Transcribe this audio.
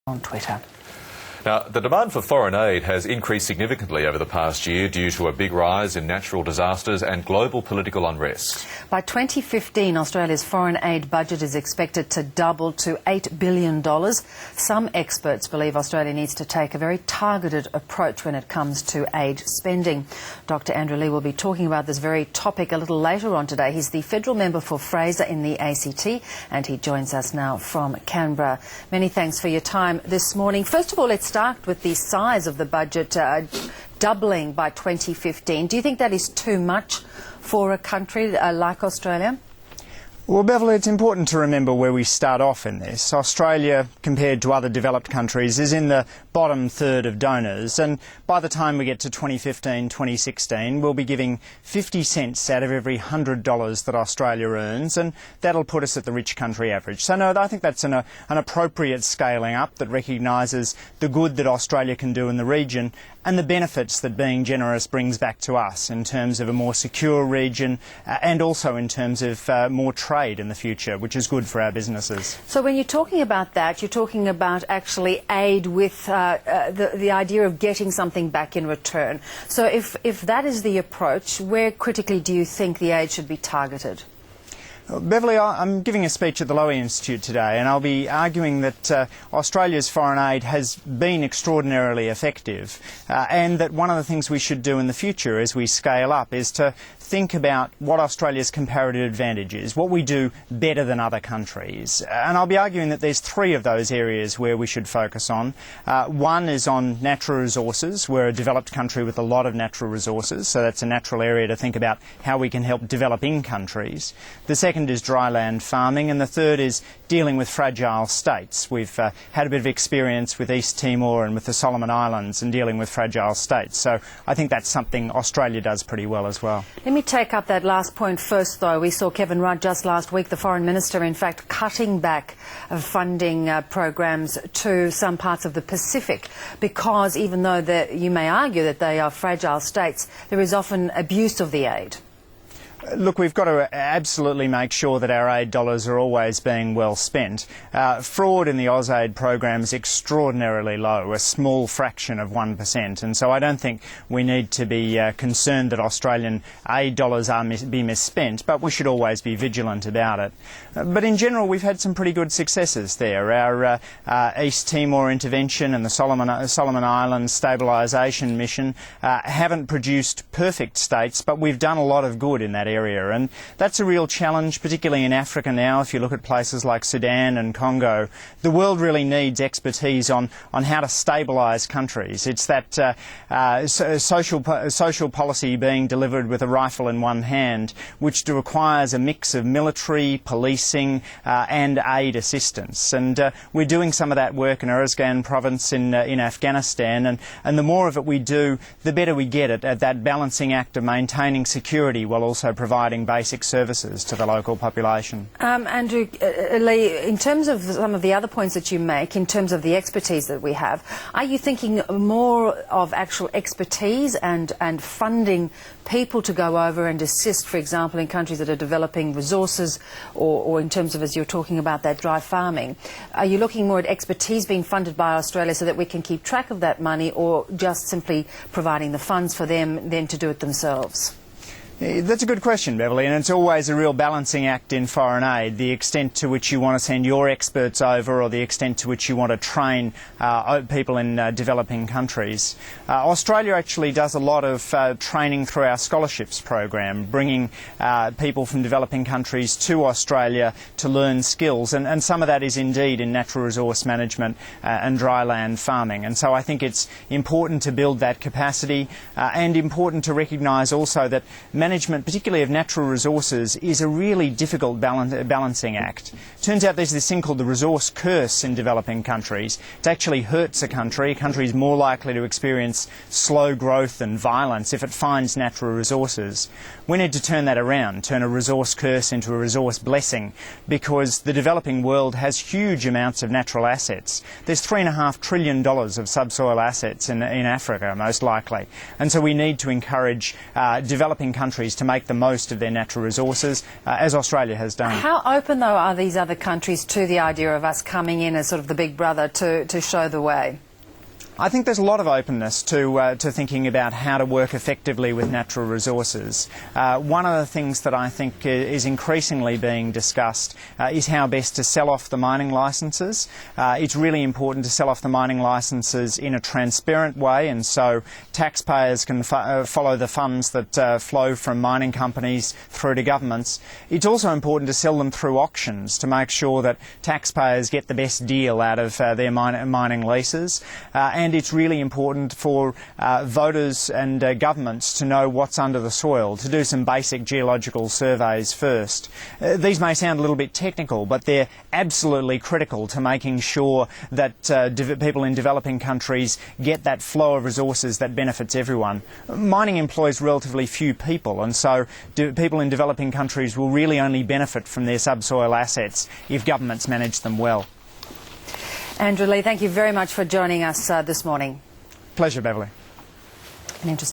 on Twitter. Now, the demand for foreign aid has increased significantly over the past year due to a big rise in natural disasters and global political unrest. By 2015, Australia's foreign aid budget is expected to double to $8 billion. Some experts believe Australia needs to take a very targeted approach when it comes to aid spending. Dr. Andrew Leigh will be talking about this very topic a little later on today. He's the federal member for Fraser in the ACT, and he joins us now from Canberra. Many thanks for your time this morning. First of all, let's start with the size of the budget doubling by 2015. Do you think that is too much for a country like Australia? Well, Beverly, it's important to remember where we start off in this. Australia, compared to other developed countries, is in the bottom third of donors, and by the time we get to 2015, 2016, we'll be giving 50 cents out of every $100 that Australia earns, and that'll put us at the rich country average. So no, I think that's an appropriate scaling up that recognises the good that Australia can do in the region and the benefits that being generous brings back to us in terms of a more secure region and also in terms of more trade in the future, which is good for our businesses. So when you're talking about that, you're talking about actually aid with the idea of getting something back in return. So if that is the approach, where critically do you think the aid should be targeted? Beverly, I'm giving a speech at the Leigh Institute today, and I'll be arguing that Australia's foreign aid has been extraordinarily effective, and that one of the things we should do in the future as we scale up is to think about what Australia's comparative advantage is, what we do better than other countries. And I'll be arguing that there's three of those areas where we should focus on. One is on natural resources. We're a developed country with a lot of natural resources, so that's a natural area to think about how we can help developing countries. The second is dry land farming, and the third is dealing with fragile states. We've had a bit of experience with East Timor and with the Solomon Islands and dealing with fragile states, so I think that's something Australia does pretty well as well. Let me take up that last point first, though. We saw Kevin Rudd just last week, the Foreign Minister, in fact, cutting back funding programs to some parts of the Pacific because even though you may argue that they are fragile states, there is often abuse of the aid. Look, we've got to absolutely make sure that our aid dollars are always being well spent. Fraud in the AusAid program is extraordinarily low, a small fraction of 1%, and so I don't think we need to be concerned that Australian aid dollars are be misspent, but we should always be vigilant about it. But in general, we've had some pretty good successes there. Our East Timor intervention and the Solomon Islands stabilisation mission haven't produced perfect states, but we've done a lot of good in that area, and that's a real challenge, particularly in Africa now. If you look at places like Sudan and Congo, the world really needs expertise on how to stabilise countries. It's that social policy being delivered with a rifle in one hand, which requires a mix of military, policing and aid assistance. And we're doing some of that work in Uruzgan province in Afghanistan, and the more of it we do, the better we get at that balancing act of maintaining security while also providing basic services to the local population. Andrew Leigh, in terms of some of the other points that you make, in terms of the expertise that we have, are you thinking more of actual expertise and funding people to go over and assist, for example, in countries that are developing resources, or in terms of, as you're talking about, that dry farming? Are you looking more at expertise being funded by Australia so that we can keep track of that money, or just simply providing the funds for them then to do it themselves? That's a good question, Beverly, and it's always a real balancing act in foreign aid, the extent to which you want to send your experts over or the extent to which you want to train people in developing countries. Australia actually does a lot of training through our scholarships program, bringing people from developing countries to Australia to learn skills, and some of that is indeed in natural resource management and dry land farming. And so I think it's important to build that capacity and important to recognise also that management, particularly of natural resources, is a really difficult balancing act. Turns out there's this thing called the resource curse in developing countries. It actually hurts a country. A country is more likely to experience slow growth and violence if it finds natural resources. We need to turn that around, turn a resource curse into a resource blessing, because the developing world has huge amounts of natural assets. There's $3.5 trillion of subsoil assets in Africa, most likely. And so we need to encourage developing countries countries to make the most of their natural resources, as Australia has done. How open, though, are these other countries to the idea of us coming in as sort of the big brother to show the way? I think there's a lot of openness to thinking about how to work effectively with natural resources. One of the things that I think is increasingly being discussed is how best to sell off the mining licences. It's really important to sell off the mining licences in a transparent way, and so taxpayers can follow the funds that flow from mining companies through to governments. It's also important to sell them through auctions to make sure that taxpayers get the best deal out of their mining leases. And it's really important for voters and governments to know what's under the soil, to do some basic geological surveys first. These may sound a little bit technical, but they're absolutely critical to making sure that people in developing countries get that flow of resources that benefits everyone. Mining employs relatively few people, and so people in developing countries will really only benefit from their subsoil assets if governments manage them well. Andrew Leigh, thank you very much for joining us this morning. Pleasure, Beverly. An interesting